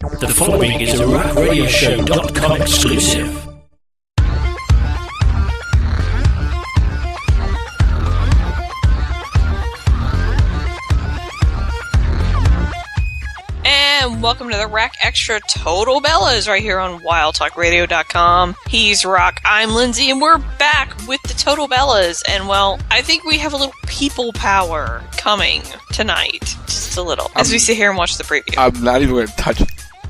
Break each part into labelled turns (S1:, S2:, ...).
S1: The following is a RockRadioShow.com exclusive.
S2: And welcome to the Rack Extra Total Bellas right here on WildTalkRadio.com. He's Rock, I'm Lindsay, and we're back with the Total Bellas. And well, I think we have a little people power coming tonight. Just a little. As we sit here and watch the preview.
S3: I'm not even going to touch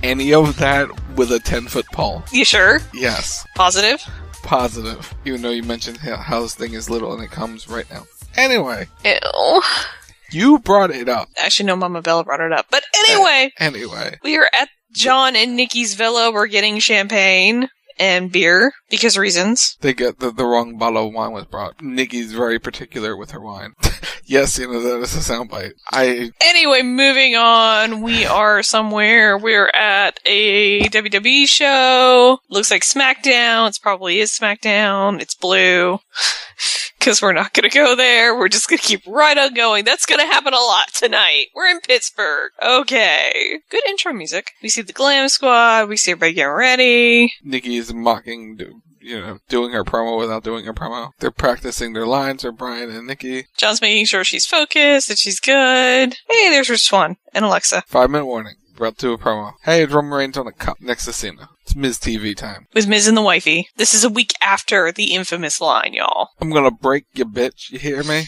S3: any of that with a 10-foot pole.
S2: You sure?
S3: Yes.
S2: Positive?
S3: Positive. Even though you mentioned how this thing is little and it comes right now. Anyway.
S2: Ew.
S3: You brought it up.
S2: Actually, no, Mama Bella brought it up. But anyway.
S3: We
S2: are at John and Nikki's villa. We're getting champagne and beer because reasons.
S3: They get the wrong bottle of wine was brought. Nikki's very particular with her wine. Yes, you know, that is a soundbite.
S2: Anyway, moving on. We are somewhere. We're at a WWE show. Looks like SmackDown. It probably is SmackDown. It's blue. Because we're not going to go there. We're just going to keep right on going. That's going to happen a lot tonight. We're in Pittsburgh. Okay. Good intro music. We see the Glam Squad. We see everybody getting ready.
S3: Nikki is mocking, doing her promo without doing her promo. They're practicing their lines for Brian and Nikki.
S2: John's making sure she's focused, that she's good. Hey, there's her Swan and Alexa.
S3: 5-minute warning. We're about to do a promo. Hey, Roman Reigns on a cup next to Cena. It's Miz TV time.
S2: With Miz and the wifey. This is a week after the infamous line, y'all.
S3: I'm gonna break you, bitch. You hear me?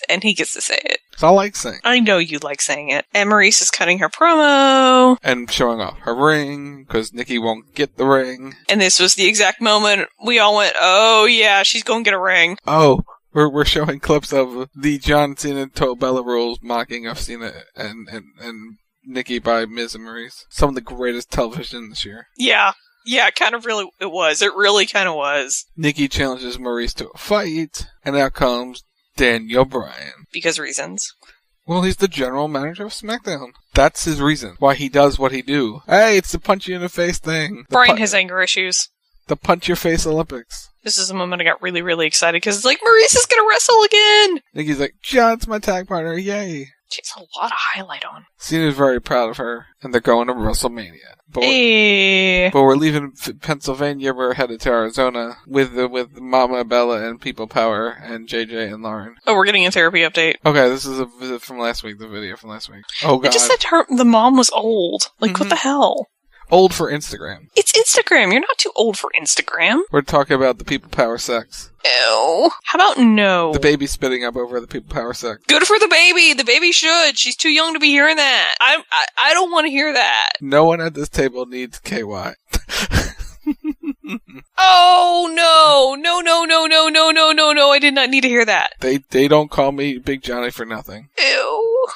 S2: And he gets to say it.
S3: So I like saying.
S2: I know you like saying it. And Maurice is cutting her promo.
S3: And showing off her ring, because Nikki won't get the ring.
S2: And this was the exact moment we all went, oh yeah, she's gonna get a ring.
S3: Oh, we're showing clips of the John Cena Total Bella rules mocking of Cena and Nikki by Miz and Maurice. Some of the greatest television this year.
S2: Yeah, kind of really it was. It really kind of was.
S3: Nikki challenges Maurice to a fight, and out comes Daniel Bryan.
S2: Because reasons.
S3: Well, he's the general manager of SmackDown. That's his reason. Why he does what he do. Hey, it's the punch you in the face thing.
S2: Bryan has anger issues.
S3: The punch your face Olympics.
S2: This is the moment I got really, really excited, because it's like, Maurice is gonna wrestle again!
S3: Nikki's like, John's my tag partner, yay.
S2: She has a lot of highlight on.
S3: Cena's very proud of her, and they're going to WrestleMania. But we're leaving Pennsylvania. We're headed to Arizona with Mama Bella and People Power and JJ and Lauren.
S2: Oh, we're getting a therapy update.
S3: Okay, this is a visit from last week. The video from last week. Oh god!
S2: I just said the mom was old. Like, what the hell?
S3: Old for Instagram.
S2: It's Instagram. You're not too old for Instagram.
S3: We're talking about the People Power sex.
S2: Ew. How about no?
S3: The baby spitting up over the People Power sex.
S2: Good for the baby. The baby should. She's too young to be hearing that. I don't want to hear that.
S3: No one at this table needs KY.
S2: Oh, no. I did not need to hear that.
S3: They don't call me Big Johnny for nothing.
S2: Ew.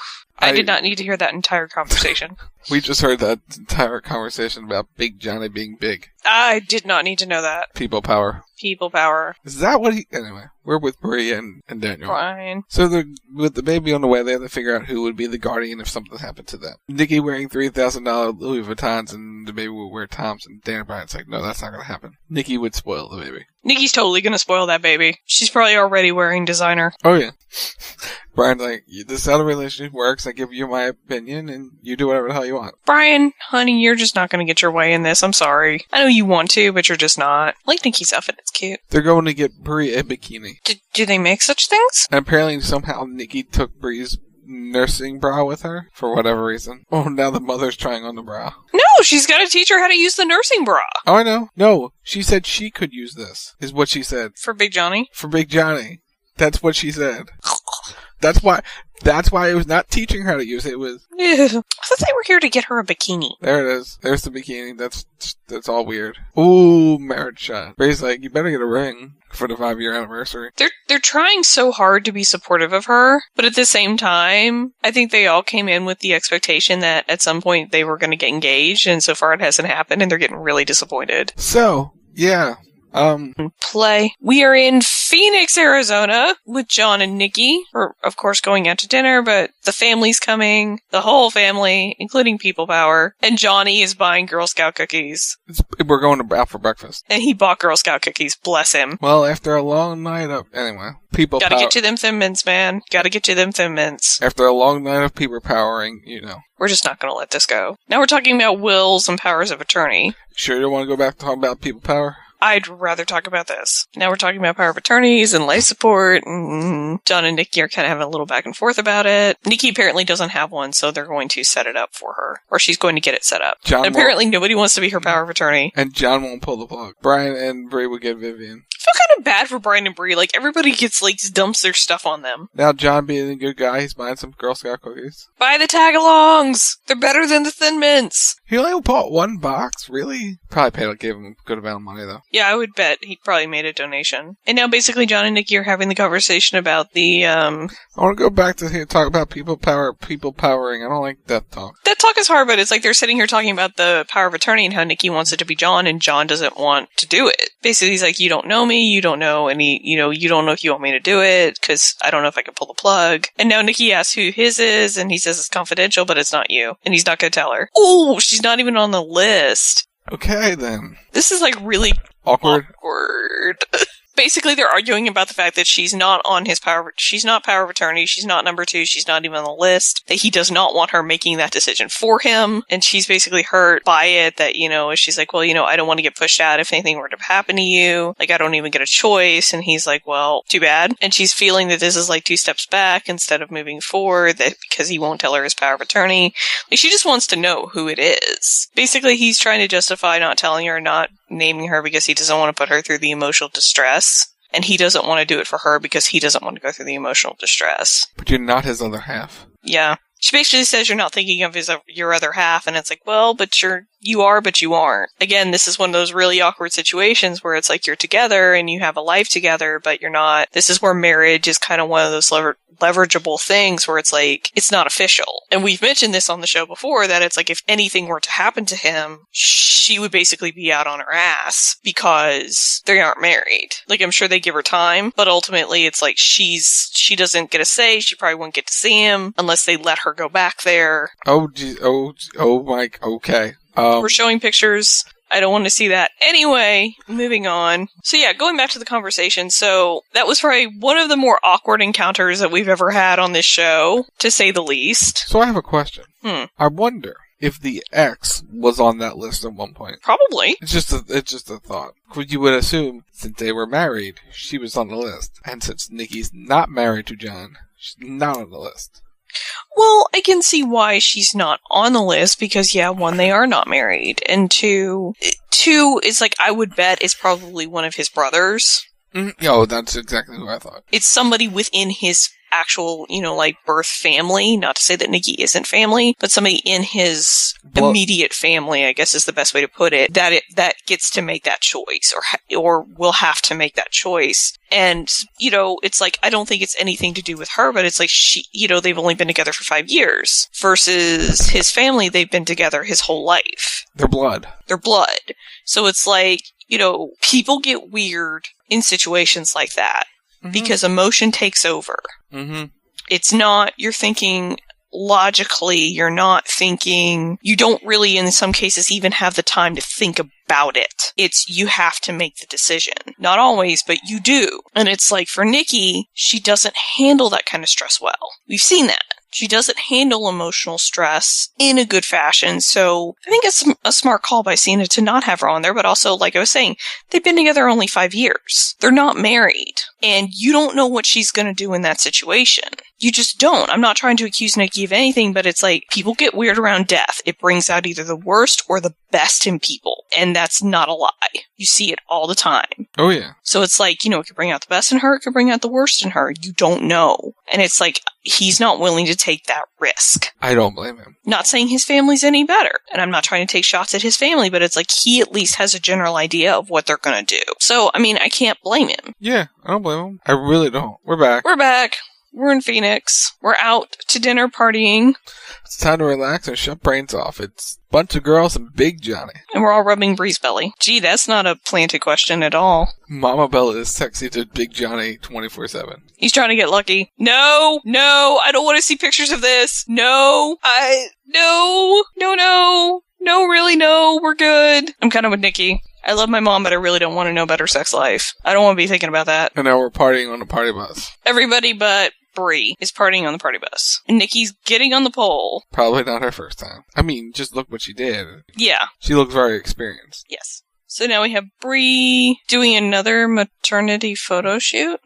S2: I did not need to hear that entire conversation.
S3: We just heard that entire conversation about Big Johnny being big.
S2: I did not need to know that.
S3: People Power.
S2: People Power.
S3: Is that what he... Anyway, we're with Maria and Daniel.
S2: Fine.
S3: So with the baby on the way, they have to figure out who would be the guardian if something happened to them. Nikki wearing $3,000 Louis Vuittons and the baby would wear Toms, and Daniel Bryan's like, no, that's not going to happen. Nikki would spoil the baby.
S2: Nikki's totally going to spoil that baby. She's probably already wearing designer.
S3: Oh, yeah. Brian's like, this is how the relationship works. I give you my opinion, and you do whatever the hell you want.
S2: Brian, honey, you're just not going to get your way in this. I'm sorry. I know you want to, but you're just not. I like Nikki's outfit. It's cute.
S3: They're going to get Brie a bikini.
S2: Do they make such things?
S3: And apparently, somehow, Nikki took Brie's nursing bra with her, for whatever reason. Oh, now the mother's trying on the bra.
S2: No, she's got to teach her how to use the nursing bra.
S3: Oh, I know. No, she said she could use this, is what she said.
S2: For Big Johnny?
S3: For Big Johnny. That's what she said. That's why it was not teaching her how to use it. It was...
S2: I thought they were here to get her a bikini.
S3: There it is. There's the bikini. That's all weird. Ooh, marriage shot. Bray's like, you better get a ring for the 5-year anniversary.
S2: They're trying so hard to be supportive of her, but at the same time, I think they all came in with the expectation that at some point they were going to get engaged, and so far it hasn't happened, and they're getting really disappointed.
S3: So, yeah.
S2: Play. We are in Phoenix, Arizona with John and Nikki. We're, of course, going out to dinner, but the family's coming. The whole family, including People Power. And Johnny is buying Girl Scout cookies.
S3: We're going out for breakfast.
S2: And he bought Girl Scout cookies. Bless him.
S3: Well, after a long night of... Anyway, People Power...
S2: Gotta get to them Thin Mints, man. Gotta get to them Thin Mints.
S3: After a long night of people powering, you know.
S2: We're just not gonna let this go. Now we're talking about wills and powers of attorney.
S3: Sure you don't want to go back to talking about People Power?
S2: I'd rather talk about this. Now we're talking about power of attorneys and life support, and John and Nikki are kind of having a little back and forth about it. Nikki apparently doesn't have one, so they're going to set it up for her. Or she's going to get it set up. And apparently nobody wants to be her power of attorney.
S3: And John won't pull the plug. Brian and Bree will get Vivian.
S2: I feel kind of bad for Brian and Bree. Like, everybody gets, like, dumps their stuff on them.
S3: Now John being a good guy, he's buying some Girl Scout cookies.
S2: Buy the tag-alongs! They're better than the Thin Mints!
S3: He only bought one box? Really? Probably gave him a good amount of money, though.
S2: Yeah, I would bet he probably made a donation. And now basically John and Nikki are having the conversation about the,
S3: I want to go back to here, talk about people powering. I don't like that talk.
S2: That talk is hard, but it's like they're sitting here talking about the power of attorney and how Nikki wants it to be John, and John doesn't want to do it. Basically, he's like, you don't know me, you don't know any, you don't know if you want me to do it, because I don't know if I can pull the plug. And now Nikki asks who his is, and he says it's confidential, but it's not you. And he's not going to tell her. Oh, she's not even on the list.
S3: Okay, then.
S2: This is, like, really awkward. Basically, they're arguing about the fact that she's not on his she's not power of attorney, she's not number 2, she's not even on the list, that he does not want her making that decision for him, and she's basically hurt by it, that, she's like, well, I don't want to get pushed out if anything were to happen to you, like, I don't even get a choice, and he's like, well, too bad, and she's feeling that this is, like, 2 steps back instead of moving forward, that because he won't tell her his power of attorney, like, she just wants to know who it is. Basically, he's trying to justify not telling her, not naming her, because he doesn't want to put her through the emotional distress. And he doesn't want to do it for her because he doesn't want to go through the emotional distress.
S3: But you're not his other half.
S2: Yeah. She basically says you're not thinking of your other half, and it's like, well, but you are, but you aren't. Again, this is one of those really awkward situations where it's like you're together and you have a life together, but you're not. This is where marriage is kind of one of those leverageable things where it's like, it's not official. And we've mentioned this on the show before, that it's like if anything were to happen to him, she would basically be out on her ass because they aren't married. Like, I'm sure they give her time, but ultimately it's like she doesn't get a say. She probably won't get to see him unless they let her go back there.
S3: Oh, Mike, okay.
S2: We're showing pictures. I don't want to see that. Anyway, moving on. So yeah, going back to the conversation. So that was probably one of the more awkward encounters that we've ever had on this show, to say the least.
S3: So I have a question. I wonder if the ex was on that list at one point.
S2: Probably.
S3: It's just a thought. You would assume, since they were married, she was on the list. And since Nikki's not married to John, she's not on the list.
S2: Well, I can see why she's not on the list, because, yeah, 1, they are not married, and 2 is, like, I would bet it's probably one of his brothers.
S3: Oh, that's exactly who I thought.
S2: It's somebody within his actual, birth family. Not to say that Nikki isn't family, but somebody in his immediate family, I guess is the best way to put it, that gets to make that choice, or will have to make that choice. And, it's like, I don't think it's anything to do with her, but it's like they've only been together for 5 years, versus his family, they've been together his whole life.
S3: Their blood.
S2: So it's like, people get weird in situations like that. Because emotion takes over. It's not, you're thinking logically, you're not thinking, you don't really in some cases even have the time to think about it. It's, you have to make the decision. Not always, but you do. And it's like, for Nikki, she doesn't handle that kind of stress well. We've seen that. She doesn't handle emotional stress in a good fashion, so I think it's a smart call by Cena to not have her on there, but also, like I was saying, they've been together only 5 years. They're not married, and you don't know what she's going to do in that situation. You just don't. I'm not trying to accuse Nikki of anything, but it's like, people get weird around death. It brings out either the worst or the best in people, and that's not a lie. You see it all the time.
S3: Oh, yeah.
S2: So it's like, it could bring out the best in her, it could bring out the worst in her. You don't know. And it's like, he's not willing to take that risk.
S3: I don't blame him.
S2: Not saying his family's any better, and I'm not trying to take shots at his family, but it's like, he at least has a general idea of what they're going to do. So, I mean, I can't blame him.
S3: Yeah, I don't blame him. I really don't. We're back.
S2: We're in Phoenix. We're out to dinner partying.
S3: It's time to relax and shut brains off. It's a bunch of girls and Big Johnny.
S2: And we're all rubbing Bree's belly. Gee, that's not a planted question at all.
S3: Mama Bella is sexy to Big Johnny 24/7.
S2: He's trying to get lucky. No, I don't want to see pictures of this. No, really, no, we're good. I'm kind of with Nikki. I love my mom, but I really don't want to know about her sex life. I don't want to be thinking about that.
S3: And now we're partying on the party bus.
S2: Everybody but Bree is partying on the party bus. And Nikki's getting on the pole.
S3: Probably not her first time. I mean, just look what she did.
S2: Yeah.
S3: She looks very experienced.
S2: Yes. So now we have Bree doing another maternity photo shoot.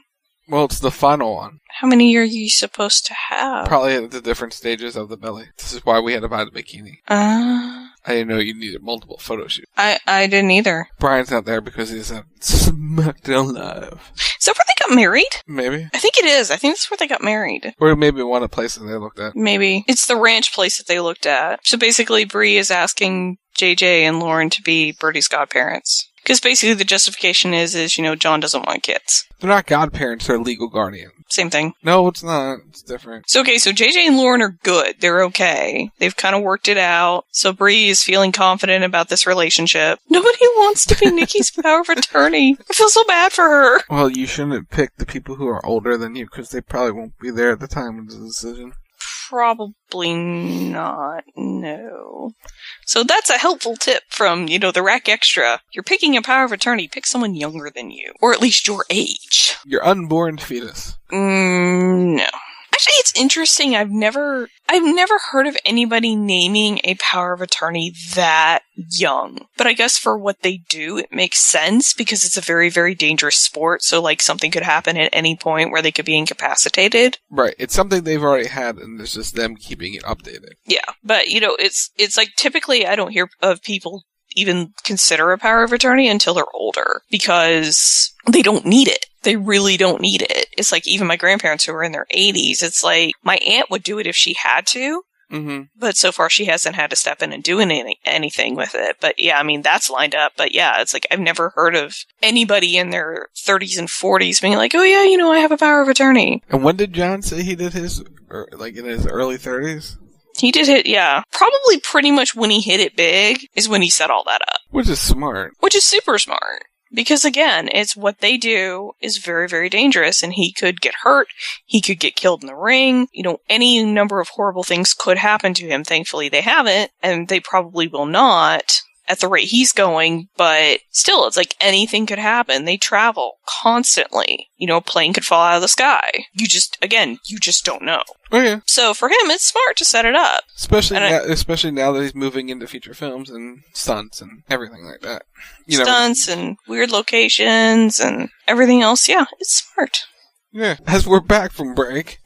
S3: Well, it's the final one.
S2: How many are you supposed to have?
S3: Probably at the different stages of the belly. This is why we had to buy the bikini. I didn't know you needed multiple photo shoots.
S2: I didn't either.
S3: Brian's not there because he's at SmackDown Live.
S2: Is that where they got married?
S3: Maybe.
S2: I think it is. I think that's where they got married.
S3: Or maybe one of the places they looked at.
S2: Maybe. It's the ranch place that they looked at. So basically, Bree is asking JJ and Lauren to be Birdie's godparents. Because basically the justification is, John doesn't want kids.
S3: They're not godparents, they're legal guardians.
S2: Same thing.
S3: No, it's not. It's different.
S2: So JJ and Lauren are good. They're okay. They've kind of worked it out. So Bree is feeling confident about this relationship. Nobody wants to be Nikki's power of attorney. I feel so bad for her.
S3: Well, you shouldn't pick the people who are older than you, because they probably won't be there at the time of the decision.
S2: Probably not, no. So that's a helpful tip from, the Rack Extra. You're picking a power of attorney, pick someone younger than you. Or at least your age.
S3: Your unborn fetus.
S2: No. Actually, it's interesting. I've never heard of anybody naming a power of attorney that young. But I guess for what they do, it makes sense because it's a very, very dangerous sport. So, something could happen at any point where they could be incapacitated.
S3: Right. It's something they've already had, and it's just them keeping it updated.
S2: Yeah. But, it's typically I don't hear of people even consider a power of attorney until they're older because they don't need it. They really don't need it. It's even my grandparents who are in their 80s. It's my aunt would do it if she had to. Mm-hmm. But so far she hasn't had to step in and do anything with it. But yeah, that's lined up. But yeah, it's I've never heard of anybody in their 30s and 40s being oh yeah, I have a power of attorney.
S3: And when did John say he did his, in his early 30s?
S2: He did hit, yeah. Probably pretty much when he hit it big is when he set all that up.
S3: Which is smart.
S2: Which is super smart. Because again, it's what they do is very, very dangerous, and he could get hurt, he could get killed in the ring, any number of horrible things could happen to him. Thankfully they haven't, and they probably will not at the rate he's going, but still, it's anything could happen. They travel constantly. A plane could fall out of the sky. You just don't know.
S3: Oh yeah.
S2: So for him, it's smart to set it up.
S3: Especially now that he's moving into feature films and stunts and everything like that.
S2: Stunts and weird locations and everything else. Yeah, it's smart.
S3: Yeah. As we're back from break.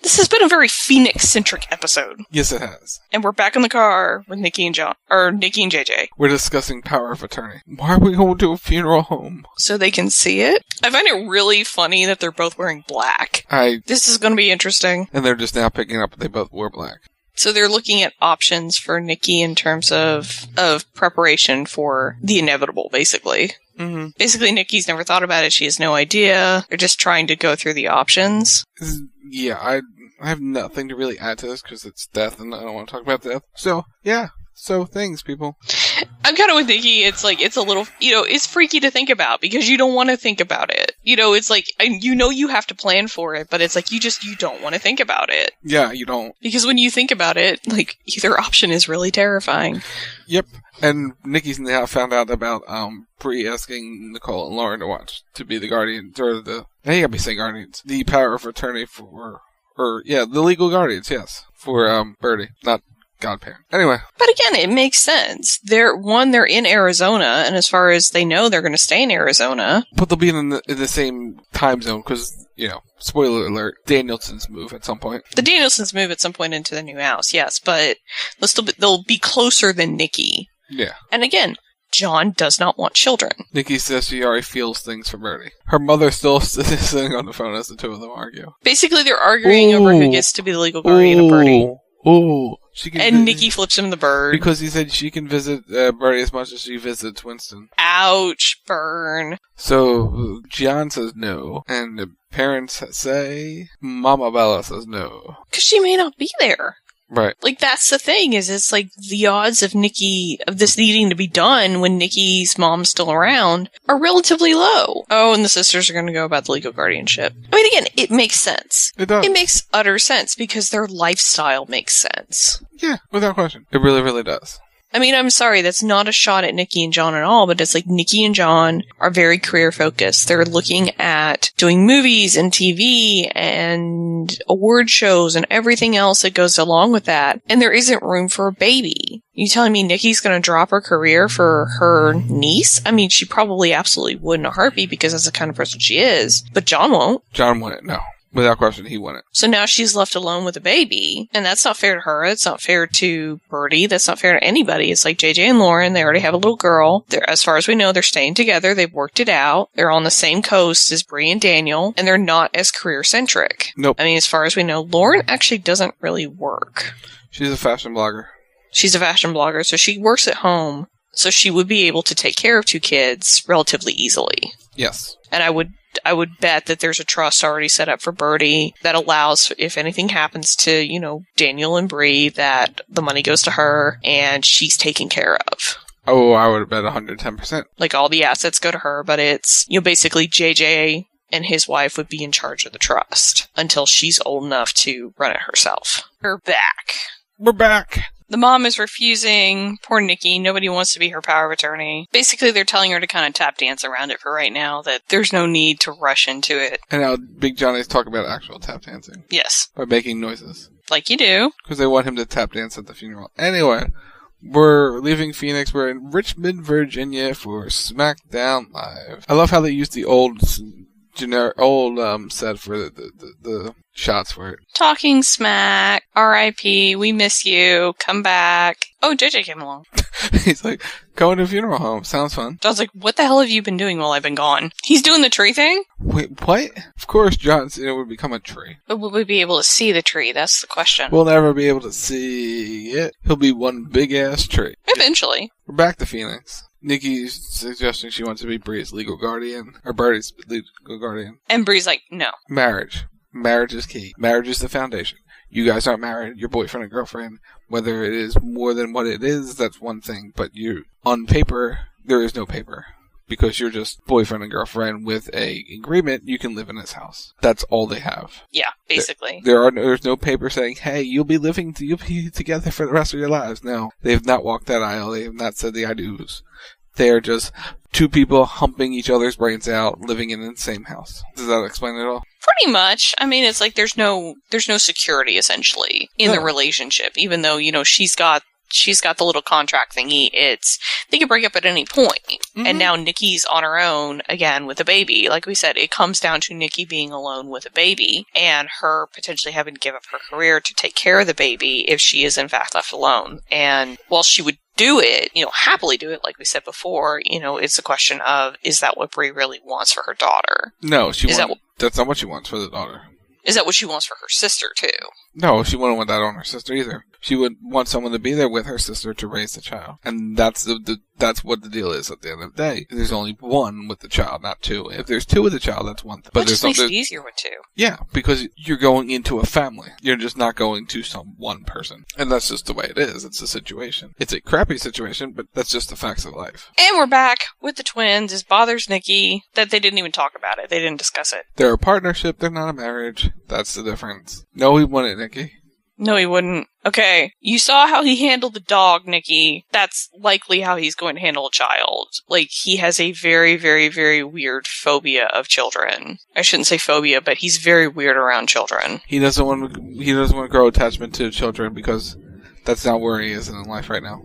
S2: This has been a very Phoenix-centric episode.
S3: Yes, it has.
S2: And we're back in the car with Nikki and JJ. We're
S3: discussing power of attorney. Why are we going to a funeral home?
S2: So they can see it? I find it really funny that they're both wearing black. This is going to be interesting.
S3: And they're just now picking up that they both wore black.
S2: So they're looking at options for Nikki in terms of preparation for the inevitable, basically. Mm-hmm. Basically, Nikki's never thought about it. She has no idea. They're just trying to go through the options.
S3: Yeah, I have nothing to really add to this because it's death and I don't want to talk about death. So, yeah. So, things, people.
S2: I'm kind of with Nikki. It's it's a little, it's freaky to think about because you don't want to think about it. It's you have to plan for it, but it's you don't want to think about it.
S3: Yeah, you don't.
S2: Because when you think about it, either option is really terrifying.
S3: Yep. And Nikki's now found out about Bree asking Nicole and Lauren to be the guardians, or you gotta be saying guardians, the power of attorney the legal guardians, yes, for Birdie, not godparent. Anyway.
S2: But again, it makes sense. They're in Arizona, and as far as they know, they're going to stay in Arizona.
S3: But they'll be in the same time zone, because, spoiler alert, Danielson's move at some point.
S2: The Danielsons move at some point into the new house, yes, but they'll be closer than Nikki.
S3: Yeah.
S2: And again, John does not want children.
S3: Nikki says she already feels things for Birdie. Her mother still is sitting on the phone as the two of them argue.
S2: Basically, they're arguing over who gets to be the legal guardian of Birdie.
S3: Oh, she can.
S2: And Nikki flips him the bird.
S3: Because he said she can visit Birdie as much as she visits Winston.
S2: Ouch, burn.
S3: So, Gian says no, and the parents say, Mama Bella says no.
S2: Because she may not be there.
S3: Right.
S2: Like, that's the thing, is it's like the odds of this needing to be done when Nikki's mom's still around are relatively low. Oh, and the sisters are going to go about the legal guardianship. I mean, again, it makes sense.
S3: It does.
S2: It makes utter sense because their lifestyle makes sense.
S3: Yeah, without question. It really, really does.
S2: I mean, I'm sorry, that's not a shot at Nikki and John at all, but it's like Nikki and John are very career focused. They're looking at doing movies and TV and award shows and everything else that goes along with that. And there isn't room for a baby. You telling me Nikki's going to drop her career for her niece? I mean, she probably absolutely would in a heartbeat because that's the kind of person she is. But John won't.
S3: John wouldn't, no. Without question, he wouldn't.
S2: So now she's left alone with a baby, and that's not fair to her. It's not fair to Birdie. That's not fair to anybody. It's like JJ and Lauren. They already have a little girl. As far as we know, they're staying together. They've worked it out. They're on the same coast as Bree and Daniel, and they're not as career-centric.
S3: Nope.
S2: I mean, as far as we know, Lauren actually doesn't really work.
S3: She's a fashion blogger.
S2: She's a fashion blogger, so she works at home, so she would be able to take care of 2 kids relatively easily.
S3: Yes.
S2: And I would bet that there's a trust already set up for Birdie that allows, if anything happens to, Daniel and Bree, that the money goes to her and she's taken care of.
S3: Oh, I would have bet 110%.
S2: Like, all the assets go to her, but it's, basically JJ and his wife would be in charge of the trust until she's old enough to run it herself. We're back.
S3: We're back.
S2: The mom is refusing. Poor Nikki. Nobody wants to be her power of attorney. Basically, they're telling her to kind of tap dance around it for right now, that there's no need to rush into it.
S3: And now Big Johnny's talking about actual tap dancing.
S2: Yes.
S3: By making noises.
S2: Like you do.
S3: Because they want him to tap dance at the funeral. Anyway, we're leaving Phoenix. We're in Richmond, Virginia for SmackDown Live. I love how they used the old set for the shots for it.
S2: Talking smack, R.I.P., we miss you, come back. Oh, JJ came along.
S3: He's like, going to a funeral home, sounds fun.
S2: I was like, what the hell have you been doing while I've been gone? He's doing the tree thing?
S3: Wait, what? Of course John Cena would become a tree.
S2: But will we be able to see the tree? That's the question.
S3: We'll never be able to see it. He'll be one big-ass tree.
S2: Eventually.
S3: We're back to Phoenix. Nikki's suggesting she wants to be Bree's legal guardian, or Birdie's legal guardian.
S2: And Bree's like, no.
S3: Marriage. Marriage is key. Marriage is the foundation. You guys aren't married, your boyfriend and girlfriend. Whether it is more than what it is, that's one thing. But on paper, there is no paper. Because you're just boyfriend and girlfriend with a agreement, you can live in this house. That's all they have.
S2: Yeah, basically.
S3: There's no paper saying, hey, you'll be together for the rest of your lives. No, they have not walked that aisle. They have not said the I do's. They are just 2 people humping each other's brains out, living in the same house. Does that explain it all?
S2: Pretty much. I mean, it's like there's no security essentially in the relationship, even though she's got the little contract thingy. They can break up at any point. Mm-hmm. And now Nikki's on her own again with a baby. Like we said, it comes down to Nikki being alone with a baby and her potentially having to give up her career to take care of the baby if she is in fact left alone. And while she would do it, happily do it, like we said before, it's a question of, is that what Bree really wants for her daughter?
S3: No, that's not what she wants for the daughter.
S2: Is that what she wants for her sister, too?
S3: No, she wouldn't want that on her sister either. She would want someone to be there with her sister to raise the child. And that's what the deal is at the end of the day. There's only one with the child, not 2. If there's 2 with the child, that's one thing.
S2: But just makes it easier with 2.
S3: Yeah, because you're going into a family. You're just not going to some one person. And that's just the way it is. It's a situation. It's a crappy situation, but that's just the facts of life.
S2: And we're back with the twins. It bothers Nikki that they didn't even talk about it. They didn't discuss it.
S3: They're a partnership. They're not a marriage. That's the difference. No, he wouldn't, Nikki.
S2: No, he wouldn't. Okay, you saw how he handled the dog, Nikki. That's likely how he's going to handle a child. Like, he has a very, very, very weird phobia of children. I shouldn't say phobia, but he's very weird around children. He
S3: doesn't want to grow attachment to children because that's not where he is in life right now.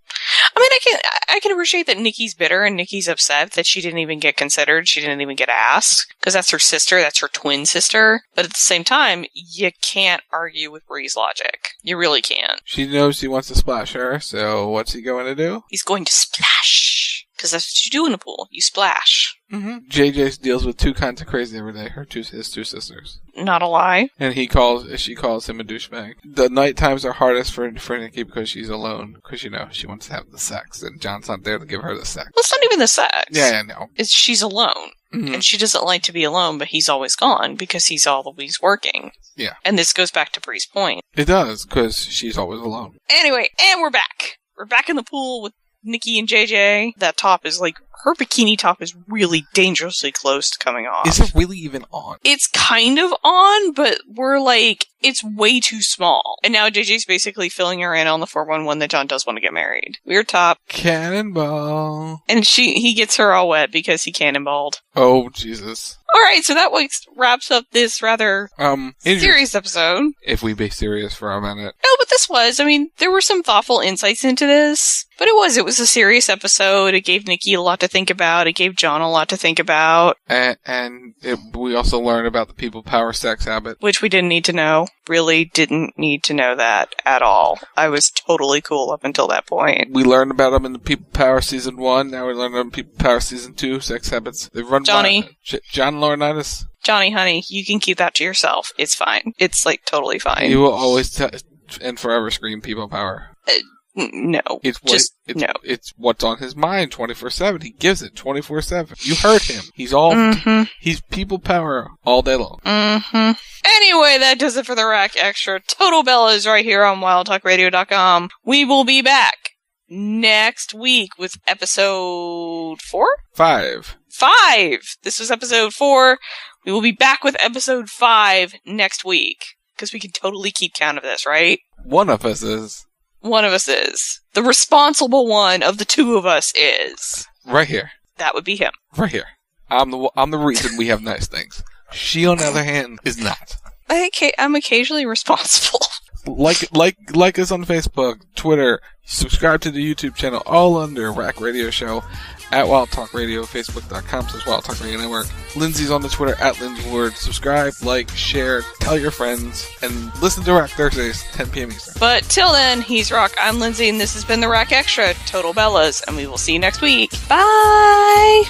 S2: I mean, I can appreciate that Nikki's bitter and Nikki's upset that she didn't even get considered. She didn't even get asked. Because that's her sister. That's her twin sister. But at the same time, you can't argue with Bree's logic. You really can't.
S3: She knows he wants to splash her, so what's he going to do?
S2: He's going to splash. Because that's what you do in a pool. You splash.
S3: Mm-hmm. JJ deals with two kinds of crazy every day. His two sisters.
S2: Not a lie.
S3: And she calls him a douchebag. The night times are hardest for Nikki because she's alone. Because, she wants to have the sex. And John's not there to give her the sex.
S2: Well, it's not even the sex.
S3: Yeah, I know.
S2: She's alone. Mm-hmm. And she doesn't like to be alone, but he's always gone because he's always working.
S3: Yeah.
S2: And this goes back to Bree's point.
S3: It does, because she's always alone.
S2: Anyway, and we're back. We're back in the pool with Nikki and JJ. That top is her bikini top is really dangerously close to coming off.
S3: Is it really even on?
S2: It's kind of on, but we're it's way too small. And now JJ's basically filling her in on the 411 that John does want to get married. Weird top.
S3: Cannonball.
S2: And he gets her all wet because he cannonballed.
S3: Oh, Jesus.
S2: Alright, so that wraps up this rather serious episode.
S3: If we be serious for a minute.
S2: No, but this was. There were some thoughtful insights into this. But it was a serious episode. It gave Nikki a lot to think about. It gave John a lot to think about.
S3: And we also learned about the people power sex habit.
S2: Which we didn't need to know. Really didn't need to know that at all. I was totally cool up until that point.
S3: We learned about them in the People Power Season 1. Now we learned about People Power Season 2, sex habits. They run
S2: Johnny.
S3: John Laurinaitis.
S2: Johnny, honey, you can keep that to yourself. It's fine. It's, totally fine.
S3: You will always and forever scream people power.
S2: No.
S3: It's what's on his mind 24/7. He gives it 24/7. You heard him. He's people power all day long.
S2: Mm-hmm. Anyway, that does it for the Rack Extra. Total Bellas right here on WildTalkRadio.com. We will be back next week with episode 4?
S3: 5.
S2: This was episode 4. We will be back with episode 5 next week. Because we can totally keep count of this, right?
S3: One of us is.
S2: The responsible one of the two of us is.
S3: Right here.
S2: That would be him.
S3: Right here. I'm the reason we have nice things. She, on the other hand, is not.
S2: I'm occasionally responsible.
S3: Like us on Facebook, Twitter, subscribe to the YouTube channel, all under Rack Radio Show, at Wild Talk Radio, Facebook.com/Wild Talk Radio Network. Lindsay's on the Twitter, at Lindsay Ward. Subscribe, like, share, tell your friends, and listen to Rack Thursdays, 10 p.m. Eastern.
S2: But till then, he's Rock, I'm Lindsay, and this has been the Rack Extra, Total Bellas, and we will see you next week. Bye!